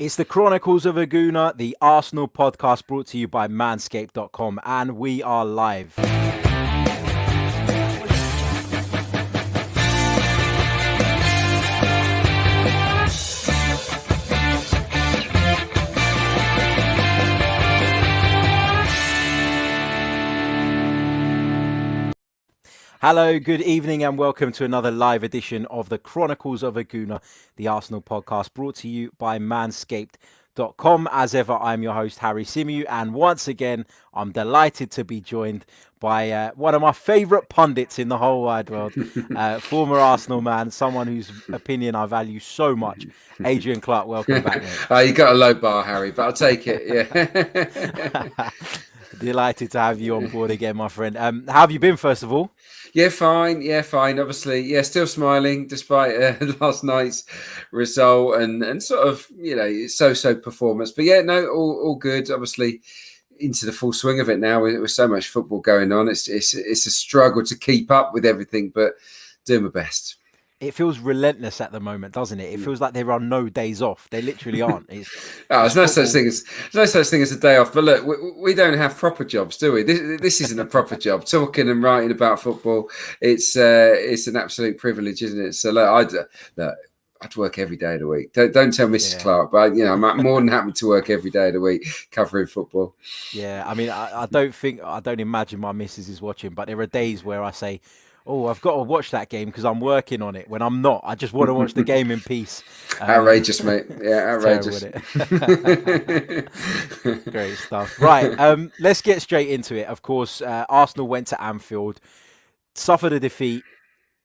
It's the Chronicles of a Gooner, the Arsenal podcast brought to you by Manscaped.com, and we are live. Hello, good evening, and welcome to another live edition of the Chronicles of a Gooner, the Arsenal podcast brought to you by Manscaped.com. As ever, I'm your host, Harry Symeou, and once again, I'm delighted to be joined by one of my favourite pundits in the whole wide world, former Arsenal man, someone whose opinion I value so much, Adrian Clarke. Welcome back, mate. You got a low bar, Harry, but I'll take it, yeah. Delighted to have you on board again, my friend. How have you been, first of all? Yeah, fine. Obviously, still smiling despite last night's result and sort of, so-so performance. But no, all good. Obviously, into the full swing of it now with so much football going on. It's a struggle to keep up with everything, but doing my best. It feels relentless at the moment, doesn't it? It feels like there are no days off. They literally aren't. There's no such thing as a day off. But look, we don't have proper jobs, do we? This isn't a proper job. Talking and writing about football, it's an absolute privilege, isn't it? So look, I'd work every day of the week. Don't tell Mrs. Clarke, but I'm more than happy to work every day of the week covering football. Yeah, I mean, I don't imagine my missus is watching, but there are days where I say, oh, I've got to watch that game because I'm working on it. When I'm not, I just want to watch the game in peace. Outrageous, mate. Yeah, outrageous. Great stuff. Right, let's get straight into it. Of course, Arsenal went to Anfield, suffered a defeat.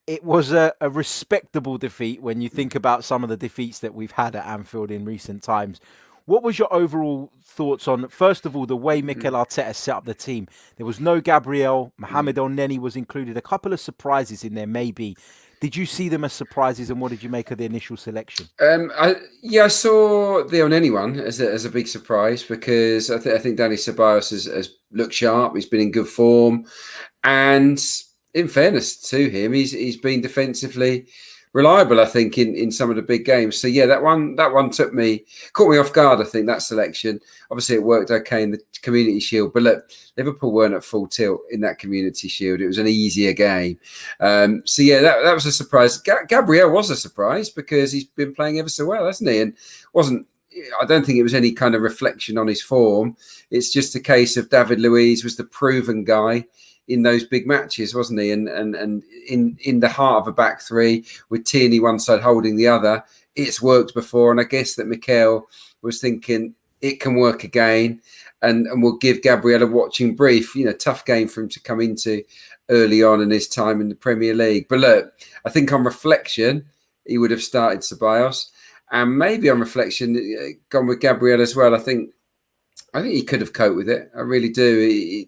It was a respectable defeat when you think about some of the defeats that we've had at Anfield in recent times. What was your overall thoughts on, first of all, the way Mikel Arteta set up the team? There was no Gabriel, Mohamed Elneny was included, a couple of surprises in there maybe. Did you see them as surprises, and what did you make of the initial selection? I saw the Elneny one as a big surprise because I think Dani Ceballos has looked sharp. He's been in good form, and in fairness to him, he's been defensively reliable, I think, in some of the big games. So that one caught me off guard. I think that selection. Obviously, it worked okay in the Community Shield, but look, Liverpool weren't at full tilt in that Community Shield. It was an easier game. That was a surprise. Gabriel was a surprise because he's been playing ever so well, hasn't he? And I don't think it was any kind of reflection on his form. It's just a case of David Luiz was the proven guy in those big matches, wasn't he? And in the heart of a back three with Tierney one side holding the other, it's worked before. And I guess that Mikel was thinking it can work again, and we'll give Gabriel a watching brief. Tough game for him to come into early on in his time in the Premier League. But look, I think on reflection, he would have started Ceballos, and maybe on reflection, gone with Gabriel as well. I think he could have coped with it. I really do.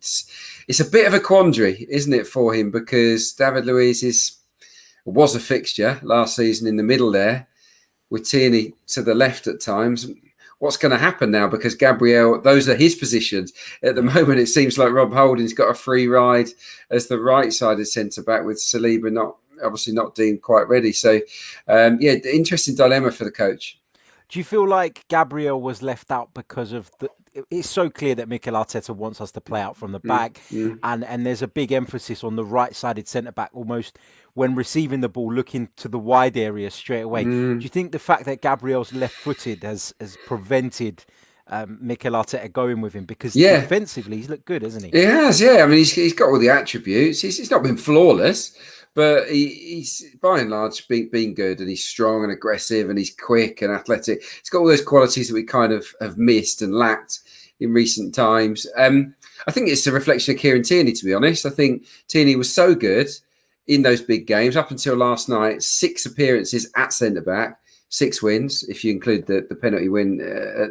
It's a bit of a quandary, isn't it, for him? Because David Luiz was a fixture last season in the middle there, with Tierney to the left at times. What's going to happen now? Because Gabriel, those are his positions. At the moment, it seems like Rob Holding's got a free ride as the right-sided centre-back, with Saliba obviously not deemed quite ready. So, interesting dilemma for the coach. Do you feel like Gabriel was left out because of it's so clear that Mikel Arteta wants us to play out from the back, and there's a big emphasis on the right-sided centre-back, almost when receiving the ball, looking to the wide area straight away. Do you think the fact that Gabriel's left-footed has prevented Mikel Arteta going with him? Because defensively, he's looked good, hasn't he? He has, yeah. I mean, he's got all the attributes. He's not been flawless, but he's by and large been good, and he's strong and aggressive, and he's quick and athletic. He's got all those qualities that we kind of have missed and lacked in recent times. I think it's a reflection of Kieran Tierney, to be honest. I think Tierney was so good in those big games up until last night. 6 appearances at centre-back, 6 wins, if you include the penalty win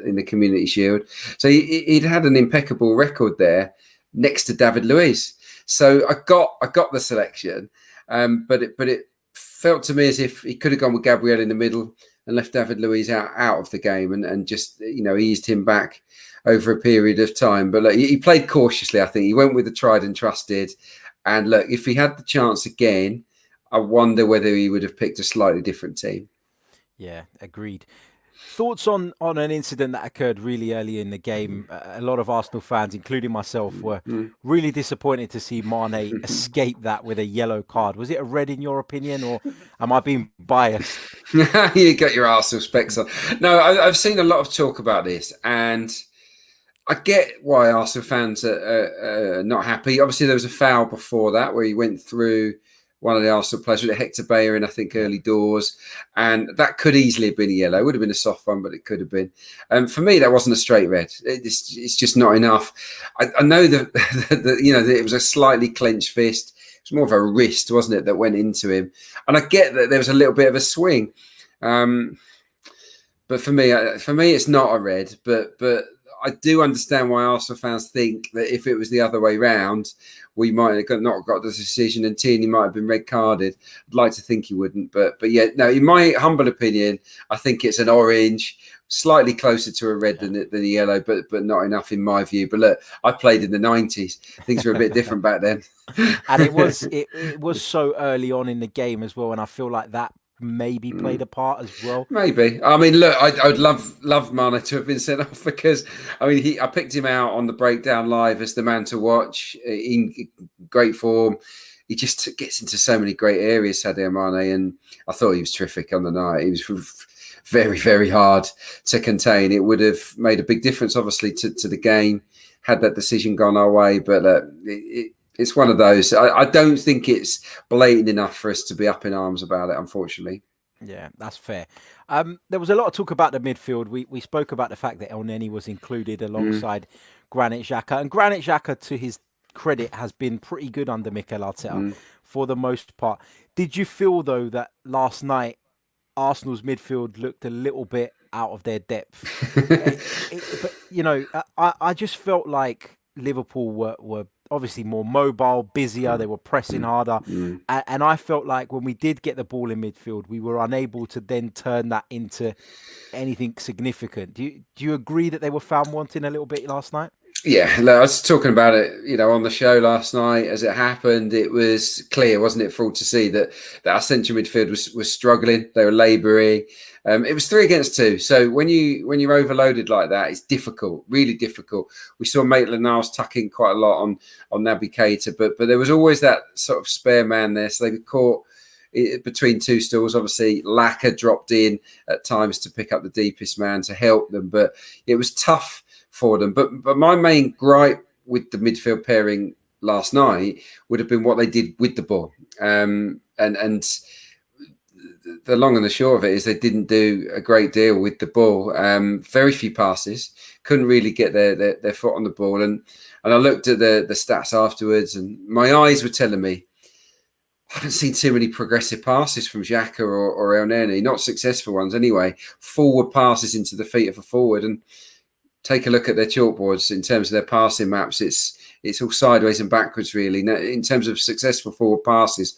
in the Community Shield. So he'd had an impeccable record there next to David Luiz. So I got the selection. But it felt to me as if he could have gone with Gabriel in the middle and left David Luiz out of the game and just eased him back over a period of time. But look, he played cautiously. I think he went with the tried and trusted. And look, if he had the chance again, I wonder whether he would have picked a slightly different team. Yeah, agreed. Thoughts on an incident that occurred really early in the game. A lot of Arsenal fans, including myself, were really disappointed to see Mane escape that with a yellow card. Was it a red in your opinion, or am I being biased? You got your Arsenal specs on. No, I've seen a lot of talk about this, and I get why Arsenal fans are not happy. Obviously, there was a foul before that where he went through one of the Arsenal players with a Hector Bayer, I think, early doors. And that could easily have been a yellow. It would have been a soft one, but it could have been. For me, that wasn't a straight red. It's just not enough. I know that, that it was a slightly clenched fist. It was more of a wrist, wasn't it, that went into him. And I get that there was a little bit of a swing. But for me, it's not a red. But I do understand why Arsenal fans think that if it was the other way round, we might have not got the decision and Tierney might have been red carded. I'd like to think he wouldn't. But yeah, no, in my humble opinion, I think it's an orange, slightly closer to a red than a yellow, but not enough in my view. But look, I played in the 90s. Things were a bit different back then. And it was so early on in the game as well, and I feel like that maybe played a part as well. Maybe. I mean, look, I'd love Mane to have been sent off because, I mean, I picked him out on the breakdown live as the man to watch in great form. He just gets into so many great areas, Sadio Mane, and I thought he was terrific on the night. He was very, very hard to contain. It would have made a big difference, obviously, to the game had that decision gone our way, but it's one of those. I don't think it's blatant enough for us to be up in arms about it, unfortunately. Yeah, that's fair. There was a lot of talk about the midfield. We spoke about the fact that El Neni was included alongside Granit Xhaka. And Granit Xhaka, to his credit, has been pretty good under Mikel Arteta for the most part. Did you feel, though, that last night Arsenal's midfield looked a little bit out of their depth? But, I just felt like Liverpool were obviously more mobile, busier. They were pressing harder. And I felt like when we did get the ball in midfield, we were unable to then turn that into anything significant. Do you agree that they were found wanting a little bit last night? Yeah, I was talking about it, on the show last night as it happened. It was clear, wasn't it, for all to see that our central midfield was struggling. They were labouring. It was 3 against 2. So when you're overloaded like that, it's difficult, really difficult. We saw Maitland-Niles tucking quite a lot on Naby Keita, but there was always that sort of spare man there. So they were caught between two stools. Obviously, Laka dropped in at times to pick up the deepest man to help them, but it was tough for them. But my main gripe with the midfield pairing last night would have been what they did with the ball. And the long and the short of it is they didn't do a great deal with the ball. Very few passes, couldn't really get their foot on the ball. And I looked at the stats afterwards, and my eyes were telling me I haven't seen too many progressive passes from Xhaka or El Neni, not successful ones anyway. Forward passes into the feet of a forward. And take a look at their chalkboards in terms of their passing maps. It's all sideways and backwards, really. In terms of successful forward passes,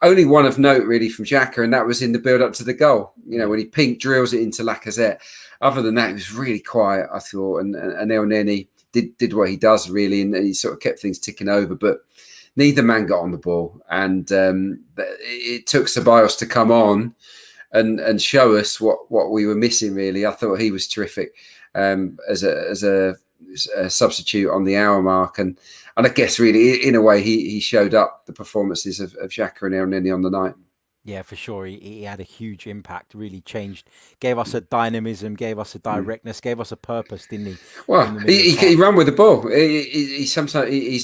only one of note, really, from Xhaka, and that was in the build-up to the goal. When he pink drills it into Lacazette. Other than that, it was really quiet, I thought. And El Neni did what he does, really, and he sort of kept things ticking over. But neither man got on the ball. And it took Ceballos to come on and show us what we were missing, really. I thought he was terrific. As a substitute on the hour mark, and I guess really in a way he showed up the performances of Xhaka and El Neni on the night. Yeah, for sure. He had a huge impact, really gave us a dynamism, gave us a directness, gave us a purpose, didn't he? Well, he ran with the ball. He's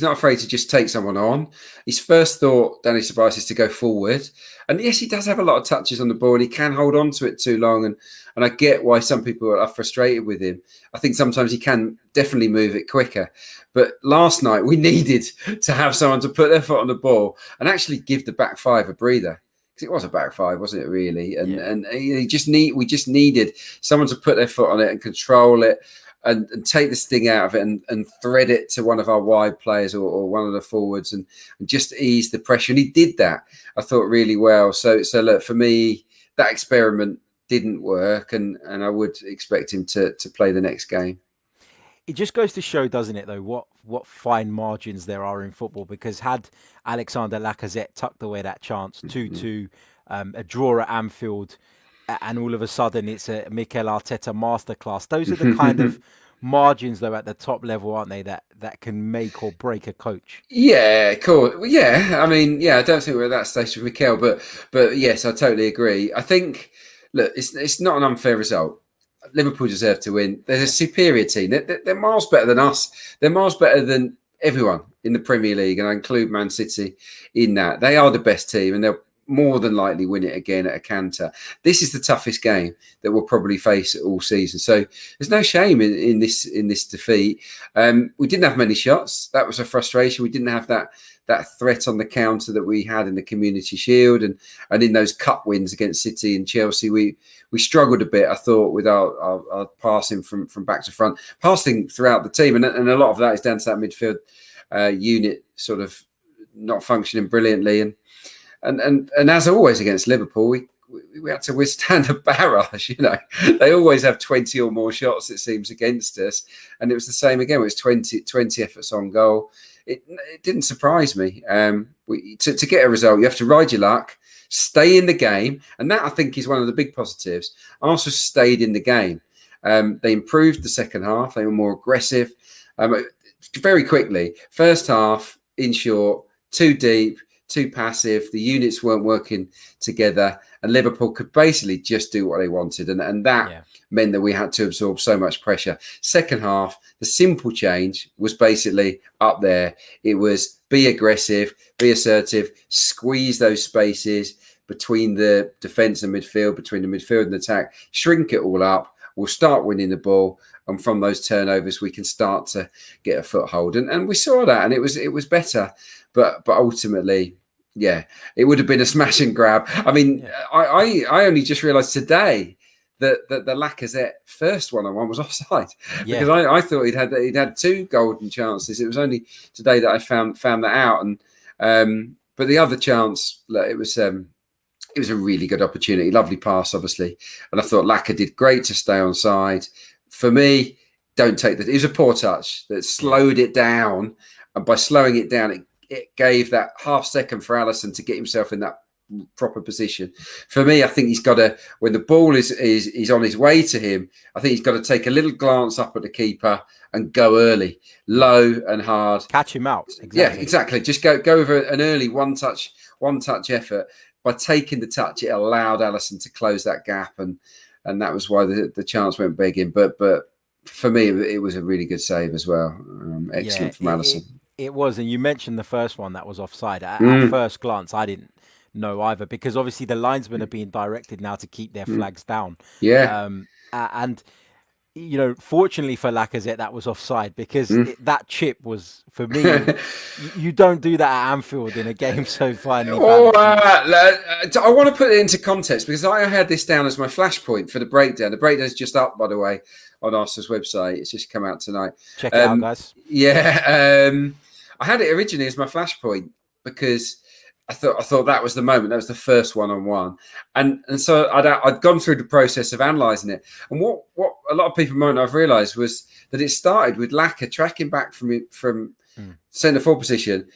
not afraid to just take someone on. His first thought, Danny Ceballos, is to go forward. And yes, he does have a lot of touches on the ball and he can hold on to it too long. And I get why some people are frustrated with him. I think sometimes he can definitely move it quicker. But last night, we needed to have someone to put their foot on the ball and actually give the back five a breather. Because it was a back five, wasn't it, really? And we just needed someone to put their foot on it and control it and take the sting out of it and thread it to one of our wide players or one of the forwards and just ease the pressure. And he did that, I thought, really well. So look, for me, that experiment didn't work, and I would expect him to play the next game. It just goes to show, doesn't it, though, what fine margins there are in football. Because had Alexander Lacazette tucked away that chance, 2-2, a draw at Anfield, and all of a sudden it's a Mikel Arteta masterclass. Those are the kind of margins, though, at the top level, aren't they? That can make or break a coach. Yeah, cool. Well, yeah, I mean, yeah, I don't think we're at that stage with Mikel, but yes, I totally agree. I think, look, it's not an unfair result. Liverpool deserve to win. They're a superior team. They're miles better than us. They're miles better than everyone in the Premier League, and I include Man City in that. They are the best team, and they'll more than likely win it again at a canter. This is the toughest game that we'll probably face all season. So there's no shame in this defeat. We didn't have many shots. That was a frustration. We didn't have that threat on the counter that we had in the Community Shield, and in those cup wins against City and Chelsea, we struggled a bit, I thought, with our passing from back to front, passing throughout the team, and a lot of that is down to that midfield unit sort of not functioning brilliantly. And as always against Liverpool, we had to withstand a barrage. They always have 20 or more shots, it seems, against us, and it was the same again. It was 20 efforts on goal. It didn't surprise me. To get a result, you have to ride your luck, stay in the game, and that, I think, is one of the big positives. Arsenal stayed in the game. They improved the second half. They were more aggressive. Very quickly, first half, in short, too deep, too passive. The units weren't working together, and Liverpool could basically just do what they wanted, and that meant that we had to absorb so much pressure. Second half, the simple change was basically up there. It was be aggressive, be assertive, squeeze those spaces between the defence and midfield, between the midfield and the attack, shrink it all up. We'll start winning the ball, and from those turnovers, we can start to get a foothold. And we saw that, and it was better. But ultimately, yeah, it would have been a smash and grab. I mean, I only just realised today that the Lacazette first one-on-one was offside, because I thought he'd had two golden chances. It was only today that I found that out. And but the other chance, it was a really good opportunity, lovely pass, obviously. And I thought Lacazette did great to stay on side. For me, don't take that. It was a poor touch that slowed it down, and by slowing it down, it gave that half second for Alisson to get himself in that proper position. For me, I think he's got to, when the ball is on his way to him, I think he's got to take a little glance up at the keeper and go early, low and hard. Catch him out. Exactly. Yeah, exactly. Just go over an early one touch effort. By taking the touch, it allowed Alisson to close that gap, and that was why the chance went begging. But for me, it was a really good save as well. Excellent from Alisson. It was, and you mentioned the first one that was offside. At first glance, I didn't know either, because obviously the linesmen are being directed now to keep their flags down. Yeah. And fortunately for Lacazette, that was offside, because that chip was, for me, you don't do that at Anfield in a game so finely balanced. I want to put it into context, because I had this down as my flashpoint for the breakdown. The breakdown is just up, by the way, on Arsenal's website. It's just come out tonight. Check it out, guys. Yeah. I had it originally as my flashpoint because I thought that was the moment. That was the first one-on-one, and so I'd gone through the process of analysing it. And what a lot of people might not have realised was that it started with Laka tracking back from centre forward position,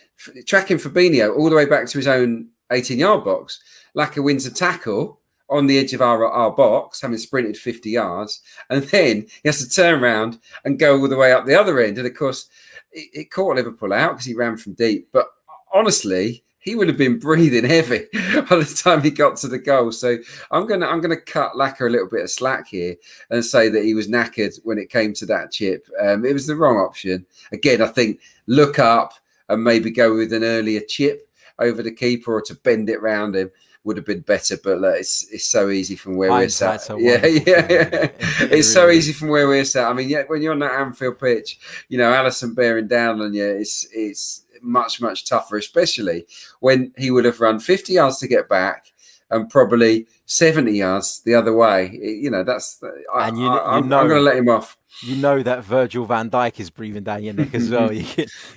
tracking Fabinho all the way back to his own 18-yard box. Laka wins a tackle on the edge of our box, having sprinted 50 yards, and then he has to turn around and go all the way up the other end. And of course, it caught Liverpool out because he ran from deep. But honestly, he would have been breathing heavy by the time he got to the goal. So I'm gonna cut Laka a little bit of slack here and say that he was knackered when it came to that chip. It was the wrong option. Again, I think look up and maybe go with an earlier chip over the keeper, or to bend it round him would have been better. But it's so easy from where we're sat. It's so easy from where we're sat. I mean, when you're on that Anfield pitch, Alisson bearing down on you, it's much tougher, especially when he would have run 50 yards to get back and probably 70 yards the other way. I'm going to let him off. you know that Virgil van Dijk is breathing down your neck as well.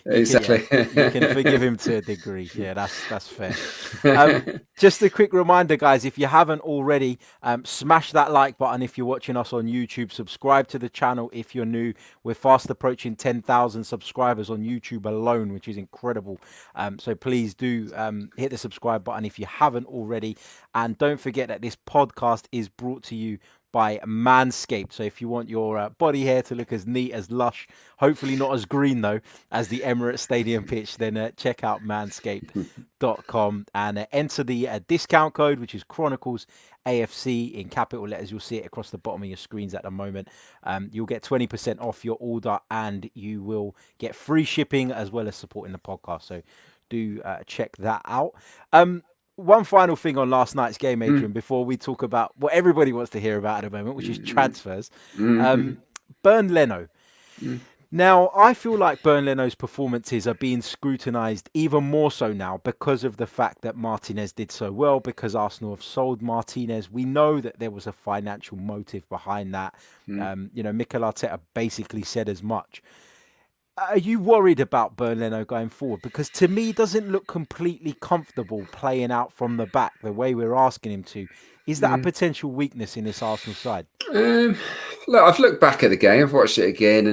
Exactly. You can forgive him to a degree. Yeah, that's fair. Just a quick reminder, guys, if you haven't already, smash that like button if you're watching us on YouTube. Subscribe to the channel if you're new. We're fast approaching 10,000 subscribers on YouTube alone, which is incredible. So please do hit the subscribe button if you haven't already. And don't forget that this podcast is brought to you by Manscaped. So if you want your body hair to look as neat, as lush, hopefully not as green though as the Emirates Stadium pitch, then check out manscaped.com and enter the discount code, which is Chronicles AFC in capital letters. You'll see it across the bottom of your screens at the moment. You'll get 20% off your order and you will get free shipping as well as supporting the podcast. So do check that out. One final thing on last night's game, Adrian, before we talk about what everybody wants to hear about at the moment, which is transfers. Bernd Leno. Now, I feel like Bernd Leno's performances are being scrutinised even more so now because of the fact that Martinez did so well, because Arsenal have sold Martinez. We know that there was a financial motive behind that. Mikel Arteta basically said as much. Are you worried about Bernd Leno going forward? Because to me, he doesn't look completely comfortable playing out from the back the way we're asking him to. Is that a potential weakness in this Arsenal side? Look, I've looked back at the game. I've watched it again,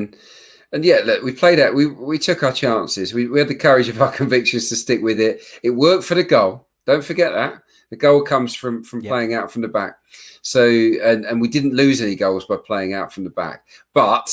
and yeah, look, we played out. We took our chances. We had the courage of our convictions to stick with it. It worked for the goal. Don't forget that the goal comes from playing out from the back. So and we didn't lose any goals by playing out from the back, but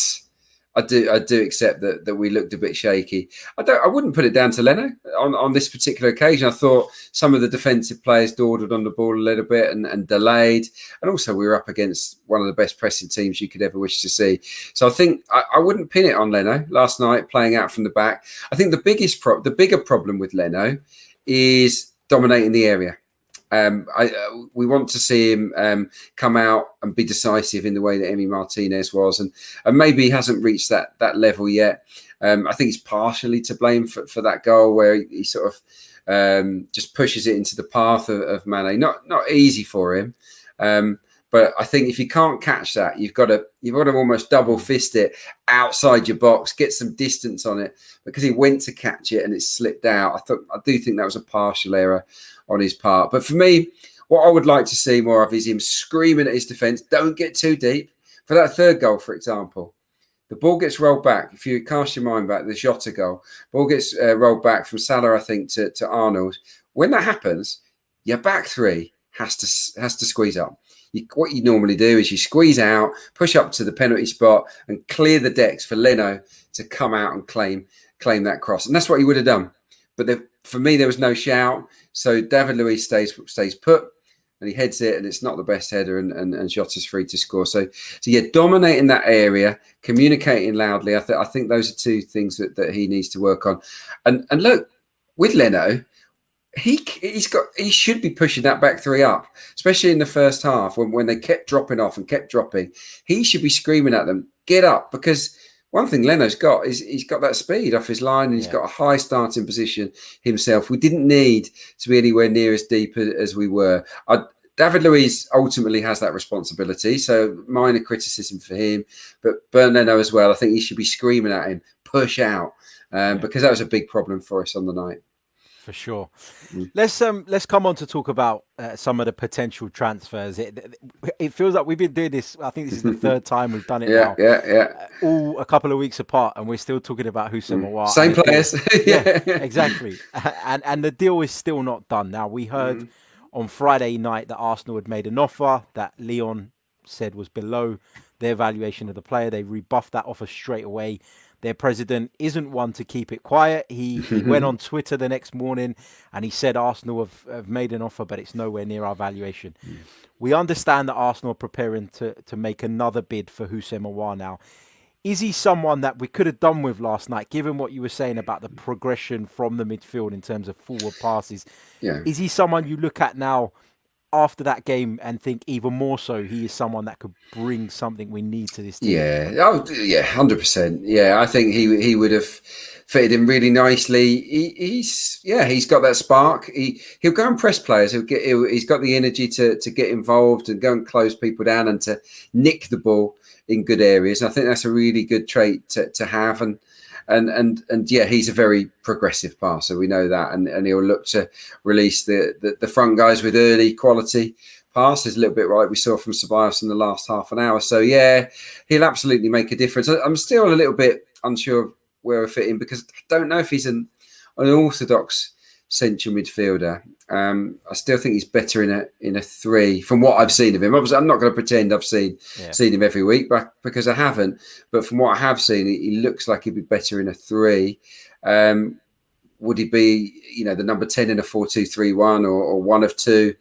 I do accept that we looked a bit shaky. I wouldn't put it down to Leno on this particular occasion. I thought some of the defensive players dawdled on the ball a little bit and delayed, and also we were up against one of the best pressing teams you could ever wish to see. So I think I wouldn't pin it on Leno last night playing out from the back. I think the bigger problem with Leno is dominating the area. We want to see him come out and be decisive in the way that Emi Martinez was, and maybe he hasn't reached that level yet. I think he's partially to blame for that goal where he sort of just pushes it into the path of Mane. Not easy for him, but I think if you can't catch that, you've got to almost double fist it outside your box, get some distance on it, because he went to catch it and it slipped out. I do think that was a partial error on his part. But for me, what I would like to see more of is him screaming at his defence, don't get too deep. For that third goal, for example, the ball gets rolled back. If you cast your mind back, the Jota goal, ball gets rolled back from Salah, I think, to Arnold. When that happens, your back three has to squeeze up. What you normally do is you squeeze out, push up to the penalty spot and clear the decks for Leno to come out and claim that cross. And that's what he would have done. But for me, there was no shout. So David Luiz stays put and he heads it, and it's not the best header, and Jota's free to score. So yeah, dominating that area, communicating loudly. I think those are two things that he needs to work on. And look, with Leno, he should be pushing that back three up, especially in the first half when they kept dropping off and kept dropping. He should be screaming at them, get up, because one thing Leno's got is he's got that speed off his line, and he's got a high starting position himself. We didn't need to be anywhere near as deep as we were. David Luiz ultimately has that responsibility, so minor criticism for him. But Bernd Leno as well, I think he should be screaming at him, push out, because that was a big problem for us on the night. For sure. Let's come on to talk about some of the potential transfers. It feels like we've been doing this. I think this is the third time we've done it now. Yeah. All a couple of weeks apart, and we're still talking about Houssem Aouar. Same players. Yeah, exactly. And the deal is still not done. Now, we heard on Friday night that Arsenal had made an offer that Lyon said was below their valuation of the player. They rebuffed that offer straight away. Their president isn't one to keep it quiet. He went on Twitter the next morning and he said Arsenal have made an offer, but it's nowhere near our valuation. We understand that Arsenal are preparing to make another bid for Houssem Aouar now. Is he someone that we could have done with last night, given what you were saying about the progression from the midfield in terms of forward passes? Yeah. Is he someone you look at now after that game and think even more so he is someone that could bring something we need to this team. Yeah, oh yeah, 100%. Yeah, I think he would have fitted in really nicely. He's got that spark. He'll go and press players. He's got the energy to get involved and go and close people down and to nick the ball in good areas. And I think that's a really good trait to have. And yeah, he's a very progressive passer. We know that, and he'll look to release the front guys with early quality passes, a little bit like we saw from Ceballos in the last half an hour. So yeah, he'll absolutely make a difference. I'm still a little bit unsure of where I fit in because I don't know if he's an orthodox central midfielder. I still think he's better in a 3 from what I've seen of him. Obviously, I'm not going to pretend I've seen him every week, but because I haven't. But from what I have seen, he looks like he'd be better in a 3. Would he be, the number 10 in a 4-2-3-1 or one of two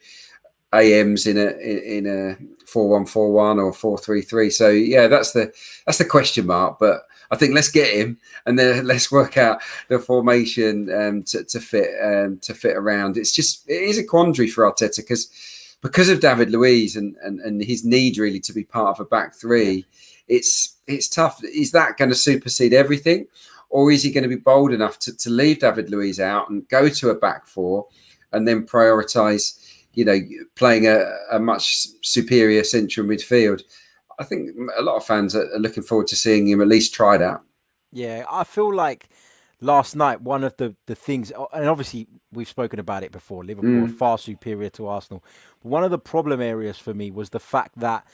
AMs in a 4-1-4-1 or 4-3-3? So yeah, that's the question mark. But I think let's get him and then let's work out the formation to fit around. It is a quandary for Arteta because of David Luiz and his need really to be part of a back 3. It's tough. Is that going to supersede everything, or is he going to be bold enough to leave David Luiz out and go to a back 4 and then prioritise playing a much superior central midfield? I think a lot of fans are looking forward to seeing him at least try that. Yeah, I feel like last night, one of the things, and obviously we've spoken about it before, Liverpool are far superior to Arsenal. But one of the problem areas for me was the fact that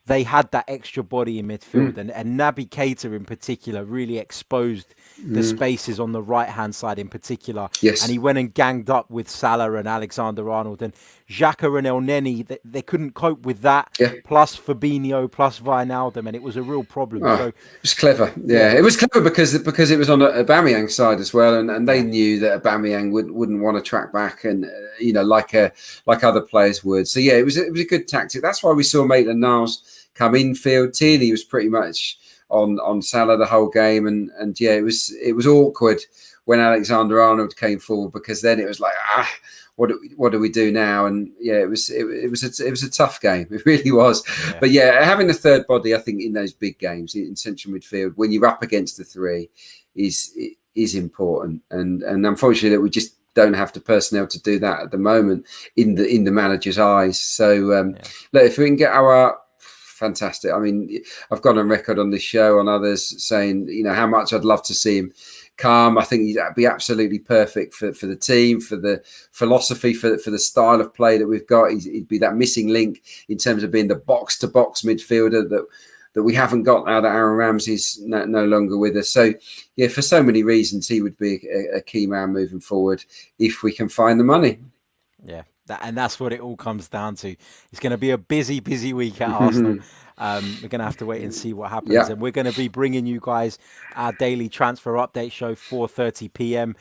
they had that extra body in midfield, and Naby Keita in particular really exposed the spaces on the right-hand side in particular. Yes. And he went and ganged up with Salah and Alexander-Arnold. And Xhaka and El Neni, they couldn't cope with that, plus Fabinho, plus Wijnaldum, and it was a real problem. So it was clever. Yeah, it was clever because it was on Aubameyang's side as well, and they knew that Aubameyang wouldn't want to track back and like other players would. So yeah, it was a good tactic. That's why we saw Maitland-Niles come infield. Tierney was pretty much on Salah the whole game, and yeah, it was awkward when Alexander-Arnold came forward because then it was like what do we do now? And yeah, it was a tough game. It really was. Yeah. But yeah, having a third body, I think in those big games in central midfield when you're up against the 3 is important, and unfortunately we just don't have the personnel to do that at the moment in the manager's eyes. So look, if we can get our fantastic. I mean, I've gone on record on this show, on others, saying, how much I'd love to see him come. I think he'd be absolutely perfect for the team, for the philosophy, for the style of play that we've got. He'd be that missing link in terms of being the box-to-box midfielder that we haven't got now that Aaron Ramsey's no longer with us. So, yeah, for so many reasons, he would be a key man moving forward if we can find the money. Yeah. And that's what it all comes down to. It's going to be a busy week at Arsenal. We're going to have to wait and see what happens. Yeah. And we're going to be bringing you guys our daily transfer update show, 4:30 p.m.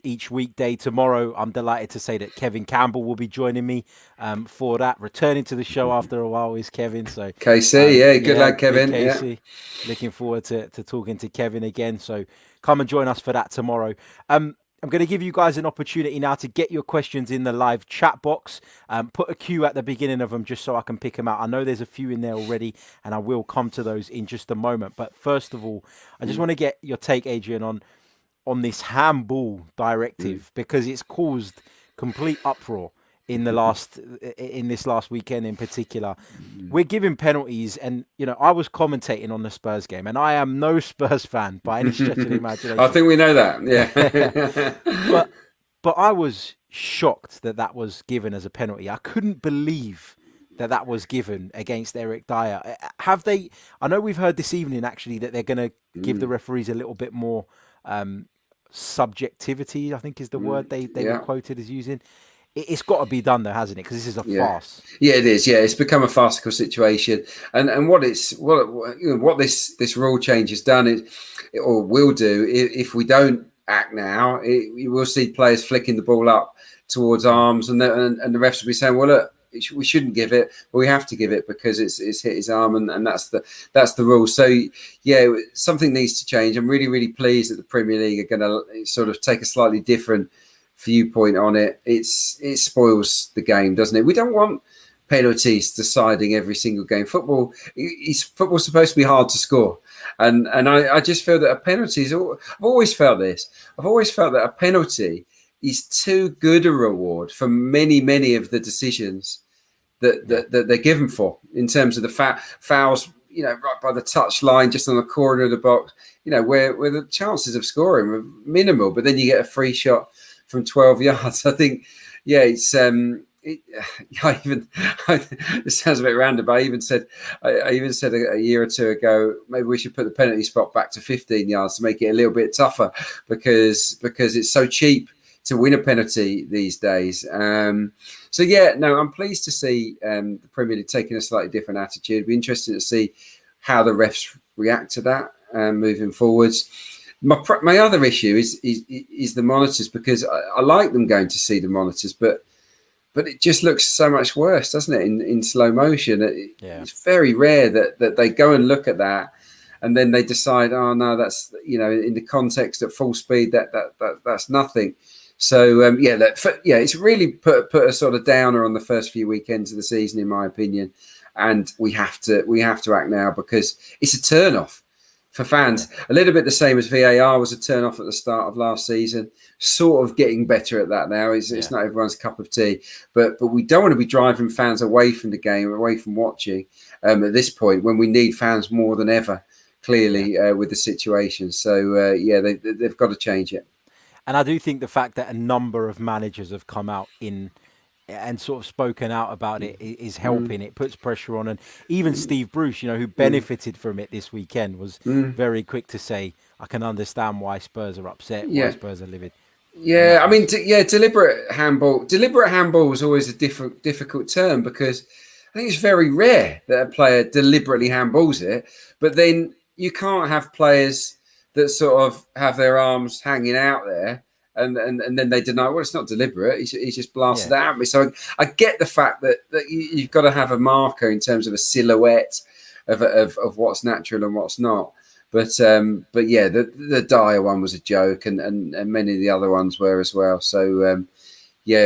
Each weekday. Tomorrow, I'm delighted to say that Kevin Campbell will be joining me for that. Returning to the show after a while is Kevin. So KC, good lad, Kevin. KC. Yeah. Looking forward to talking to Kevin again. So come and join us for that tomorrow. I'm going to give you guys an opportunity now to get your questions in the live chat box. Put a Q at the beginning of them just so I can pick them out. I know there's a few in there already, and I will come to those in just a moment. But first of all, I just want to get your take, Adrian, on this handball directive because it's caused complete uproar in this last weekend in particular. We're giving penalties, and I was commentating on the Spurs game, and I am no Spurs fan by any stretch of the imagination. I think we know that, yeah. but I was shocked that was given as a penalty. I couldn't believe that was given against Eric Dyer. Have they? I know we've heard this evening actually that they're going to give the referees a little bit more subjectivity, I think is the word they were quoted as using. It's got to be done though, hasn't it? Because this is a farce. Yeah, it is. Yeah, it's become a farcical situation, and what this rule change has done or will do if we don't act now, you will see players flicking the ball up towards arms, and the refs will be saying, "Well, look, we shouldn't give it, but we have to give it because it's hit his arm, and that's the rule." So yeah, something needs to change. I'm really pleased that the Premier League are going to sort of take a slightly different viewpoint on it, it spoils the game, doesn't it? We don't want penalties deciding every single game. Football's supposed to be hard to score, and I just feel that a penalty is. I've always felt this. I've always felt that a penalty is too good a reward for many of the decisions that they're given for, in terms of the fouls, right by the touch line, just on the corner of the box, where the chances of scoring are minimal, but then you get a free shot from 12 yards. I think, it's it sounds a bit random, but I even said a year or two ago, maybe we should put the penalty spot back to 15 yards to make it a little bit tougher, because it's so cheap to win a penalty these days. I'm pleased to see the Premier League taking a slightly different attitude. It'd be interesting to see how the refs react to that moving forwards. My other issue is the monitors, because I like them going to see the monitors, but it just looks so much worse, doesn't it, in slow motion? It's very rare that they go and look at that and then they decide, oh no, that's, in the context at full speed, that's nothing. So it's really put a sort of downer on the first few weekends of the season, in my opinion. And we have to act now, because it's a turn-off for fans. A little bit the same as VAR was a turn-off at the start of last season. Sort of getting better at that now. It's not everyone's cup of tea, but we don't want to be driving fans away from the game, away from watching at this point, when we need fans more than ever, clearly, with the situation. So they've got to change it. And I do think the fact that a number of managers have come out and sort of spoken out about it is helping. It puts pressure on. And even Steve Bruce, who benefited from it this weekend, was very quick to say, I can understand why Spurs are upset, why Spurs are livid. Yeah, I mean, deliberate handball. Deliberate handball was always a difficult term, because I think it's very rare that a player deliberately handballs it. But then you can't have players that sort of have their arms hanging out there, and then they deny, well, it's not deliberate. He's just blasted that at me. So I get the fact that you've got to have a marker in terms of a silhouette of what's natural and what's not. But the Dyer one was a joke, and many of the other ones were as well. So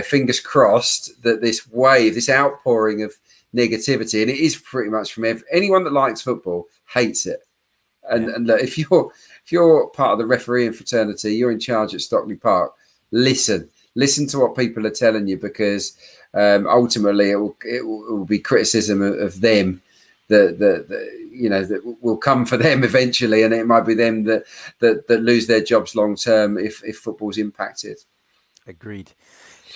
fingers crossed that this outpouring of negativity, and it is pretty much from anyone that likes football, hates it. And look, if you're part of the refereeing fraternity, you're in charge at Stockley Park, listen to what people are telling you, because ultimately it will be criticism of them that will come for them eventually, and it might be them that lose their jobs long term if football's impacted. Agreed.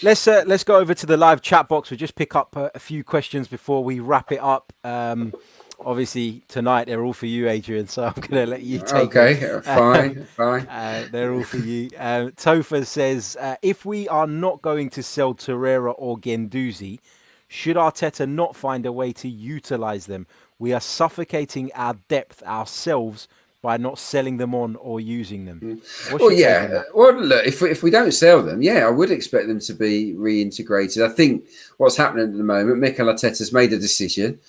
Let's go over to the live chat box. We'll just pick up a few questions before we wrap it up. Obviously, tonight they're all for you, Adrian, so I'm going to let you take it. Fine. They're all for you. Topher says, if we are not going to sell Torreira or Guendouzi, should Arteta not find a way to utilise them? We are suffocating our depth ourselves by not selling them on or using them. Well, look, if we don't sell them, I would expect them to be reintegrated. I think what's happening at the moment, Mikel Arteta's made a decision,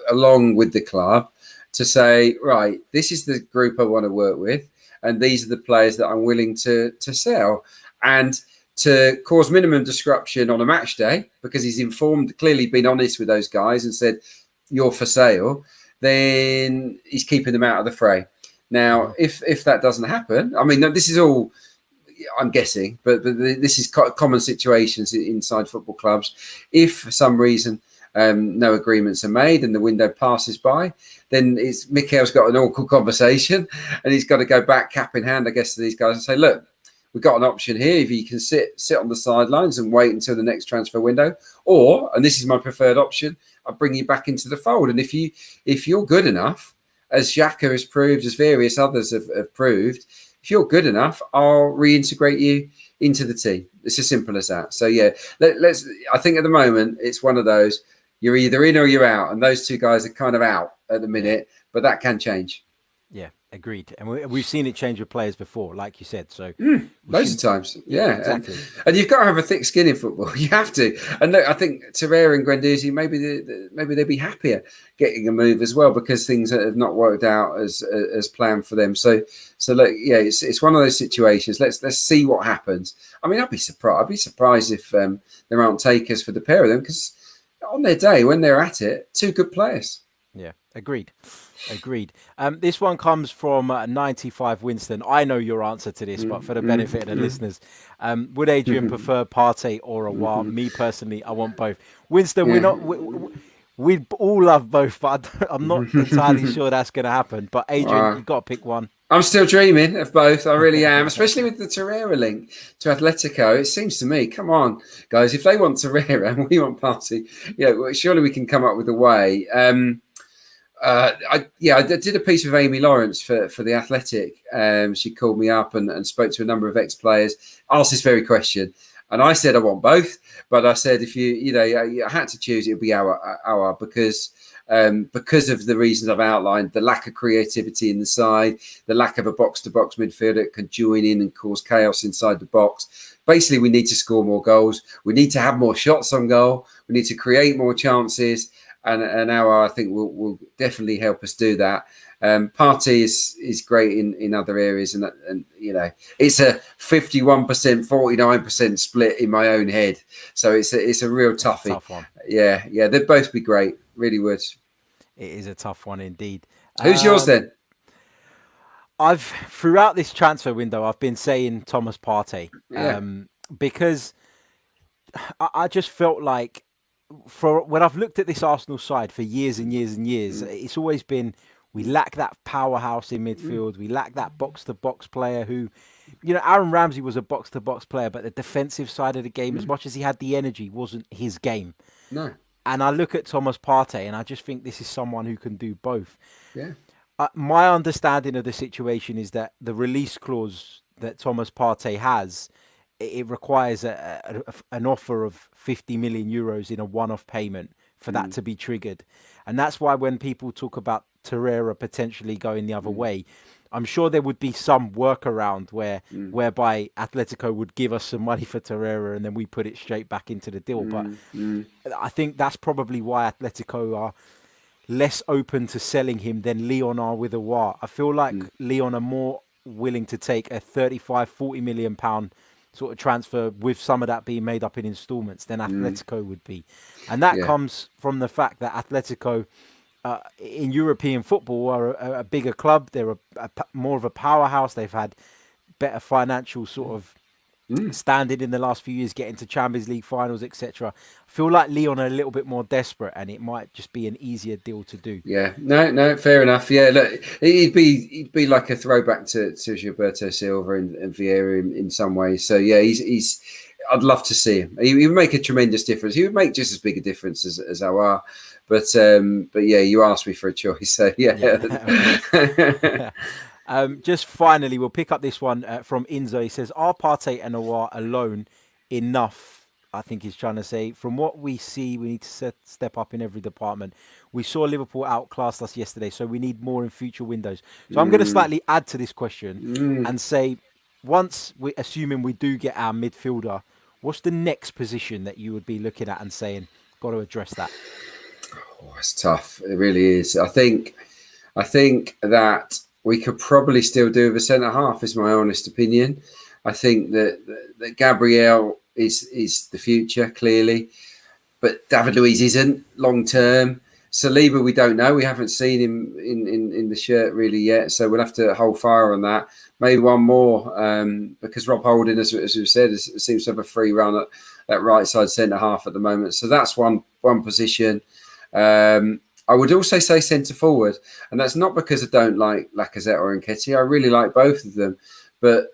along with the club, to say, right, this is the group I want to work with, and these are the players that I'm willing to sell, and to cause minimum disruption on a match day, because he's clearly been honest with those guys and said, you're for sale, then he's keeping them out of the fray. Now, if that doesn't happen, I mean, this is all, I'm guessing, but this is common situations inside football clubs. If for some reason no agreements are made and the window passes by, then Mikel's got an awkward conversation, and he's got to go back cap in hand, I guess, to these guys and say, look, we've got an option here. If you can sit on the sidelines and wait until the next transfer window, or, and this is my preferred option, I'll bring you back into the fold. And if you're good enough, as Xhaka has proved, as various others have proved, if you're good enough, I'll reintegrate you into the team. It's as simple as that. So I think at the moment it's one of those, you're either in or you're out, and those two guys are kind of out at the minute, but that can change. Yeah, Agreed. And we've seen it change with players before, like you said. So Loads of times, Yeah, yeah, exactly. and you've got to have a thick skin in football. You have to. And look, I think Torreira and Guendouzi maybe they'd be happier getting a move as well because things have not worked out as planned for them. So look, yeah, it's one of those situations. Let's see what happens. I mean, I'd be surprised if there aren't takers for the pair of them because on their day when they're at it, two good players. Yeah, agreed. This one comes from 95 Winston. I know your answer to this, but for the benefit of the listeners, would Adrian prefer Partey or Aouar? Me personally, I want both. Winston, Yeah. we all love both, but I'm not entirely sure that's going to happen. But Adrian, you've got to pick one. I'm still dreaming of both. I really am, especially with the Torreira link to Atletico. It seems to me, come on, guys, if they want Torreira and we want Partey, well, surely we can come up with a way. I did a piece with Amy Lawrence for the Athletic. She called me up and spoke to a number of ex-players, asked this very question. And I said, I want both. But I said, if I had to choose, it would be Aouar because of the reasons I've outlined, the lack of creativity in the side, the lack of a box-to-box midfielder that can join in and cause chaos inside the box. Basically, we need to score more goals. We need to have more shots on goal. We need to create more chances. And Aouar, I think, will definitely help us do that. Partey is great in other areas, and it's a 51%, 49% split in my own head. So it's a real toughie. Tough one. Yeah, they'd both be great. Really would. It is a tough one indeed. Who's yours then? Throughout this transfer window, I've been saying Thomas Partey, because I just felt like when I've looked at this Arsenal side for years and years and years, it's always been we lack that powerhouse in midfield. We lack that box-to-box player who, Aaron Ramsey was a box-to-box player, but the defensive side of the game, as much as he had the energy, wasn't his game. No. And I look at Thomas Partey and I just think this is someone who can do both. Yeah. My understanding of the situation is that the release clause that Thomas Partey has, it requires an offer of 50 million euros in a one-off payment for that to be triggered. And that's why when people talk about Torreira potentially going the other way, I'm sure there would be some workaround whereby Atletico would give us some money for Torreira and then we put it straight back into the deal. But I think that's probably why Atletico are less open to selling him than Lyon are with Aouar. I feel like Lyon are more willing to take a 35, 40 million pound sort of transfer with some of that being made up in installments than Atletico would be. And that comes from the fact that Atletico in European football are a bigger club. They're more of a powerhouse. They've had better financial sort of standing in the last few years, getting to Champions League finals, etc. I feel like Lyon are a little bit more desperate, and it might just be an easier deal to do. Yeah, no, fair enough. Yeah, look, he'd be like a throwback to Gilberto Silva and Vieira in some ways. So yeah, he's. I'd love to see him. He would make a tremendous difference. He would make just as big a difference as Aouar. But yeah, you asked me for a choice, so yeah. Just finally, we'll pick up this one from Inzo. He says, are Partey and Aouar alone enough? I think he's trying to say, from what we see, we need to step up in every department. We saw Liverpool outclassed us yesterday, so we need more in future windows. So I'm going to slightly add to this question and say, assuming we do get our midfielder, what's the next position that you would be looking at and saying, got to address that? Oh, it's tough. It really is. I think that we could probably still do with a centre half, is my honest opinion. I think that Gabriel is the future, clearly, but David Luiz isn't long term. Saliba, we don't know. We haven't seen him in the shirt really yet, so we'll have to hold fire on that. Maybe one more, because Rob Holding, as we've said, seems to have a free run at that right side centre half at the moment. So that's one position. I would also say centre forward, and that's not because I don't like Lacazette or Nketiah. I really like both of them, but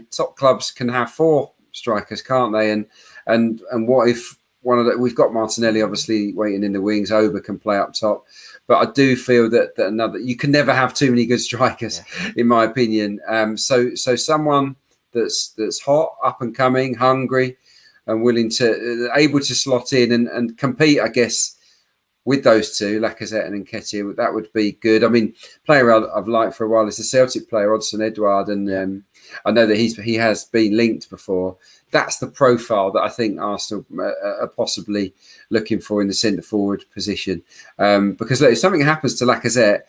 top clubs can have four strikers, can't they? And what if we've got Martinelli obviously waiting in the wings. Oba can play up top, but I do feel that you can never have too many good strikers, in my opinion. So someone that's hot, up and coming, hungry, and willing to able to slot in and compete, I guess, with those two, Lacazette and Nketiah, that would be good. I mean, player I've liked for a while is the Celtic player Houssem Aouar, and I know that he has been linked before. That's the profile that I think Arsenal are possibly looking for in the centre forward position. Because look, if something happens to Lacazette,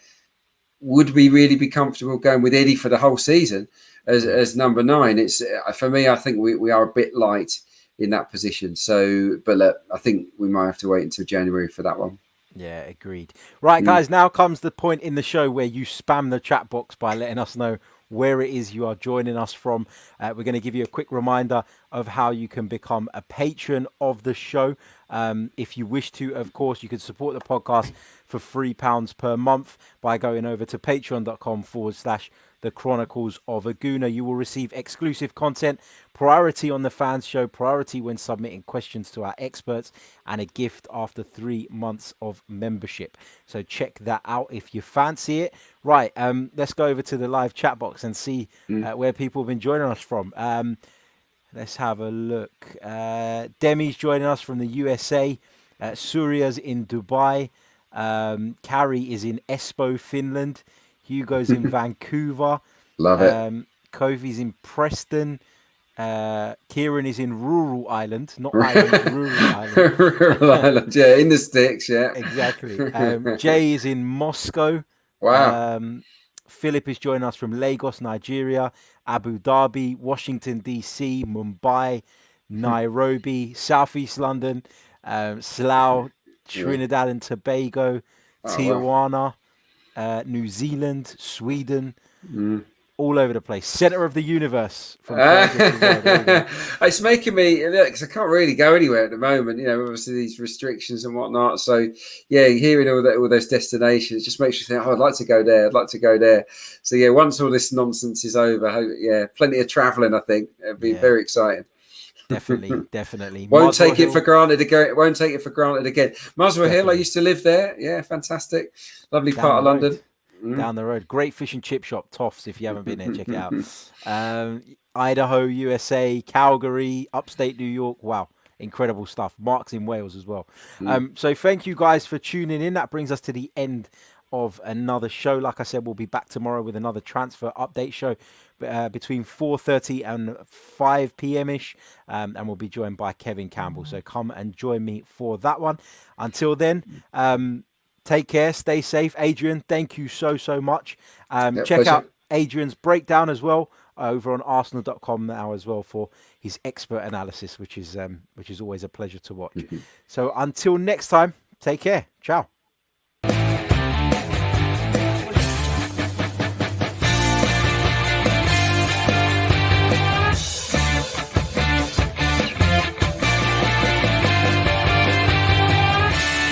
would we really be comfortable going with Eddie for the whole season as number 9? It's for me. I think we are a bit light in that position. So, but look, I think we might have to wait until January for that one. Yeah, agreed. Right, guys, now comes the point in the show where you spam the chat box by letting us know where it is you are joining us from. We're going to give you a quick reminder of how you can become a patron of the show. If you wish to, of course, you can support the podcast for £3 per month by going over to patreon.com/The Chronicles of a Gooner. You will receive exclusive content, priority on the fans show, priority when submitting questions to our experts, and a gift after 3 months of membership. So check that out if you fancy it. Right, let's go over to the live chat box and see where people have been joining us from. Let's have a look. Demi's joining us from the USA. Surya's in Dubai. Carrie is in Espoo, Finland. Hugo's in Vancouver. Love it. Kofi's in Preston. Kieran is in Rural Island, not Ireland, Rural Island. Rural Island, yeah, in the sticks, yeah. Exactly. Jay is in Moscow. Wow. Philip is joining us from Lagos, Nigeria, Abu Dhabi, Washington, D.C., Mumbai, Nairobi, Southeast London, Slough, Trinidad and Tobago, Tijuana, New Zealand, Sweden, all over the place. Center of the universe. From it's making me look, because I can't really go anywhere at the moment. You know, obviously these restrictions and whatnot. So yeah, hearing all those destinations just makes you think, oh, I'd like to go there. I'd like to go there. So yeah, once all this nonsense is over, yeah, plenty of traveling. I think it'd be very exciting. Definitely. Won't take it for granted again. Won't take it for granted again. Muswell Hill, I used to live there. Yeah, fantastic, lovely part of London. Down the road, great fish and chip shop, Toffs. If you haven't been there, check it out. Idaho, USA, Calgary, upstate New York. Wow, incredible stuff. Mark's in Wales as well. So thank you guys for tuning in. That brings us to the end of another show. Like I said, we'll be back tomorrow with another transfer update show between 4:30 and 5 p.m. ish, and we'll be joined by Kevin Campbell. So come and join me for that one. Until then, take care, stay safe. Adrian, thank you so much. Check out Adrian's breakdown as well over on arsenal.com now as well for his expert analysis, which is always a pleasure to watch. So until next time, take care. Ciao.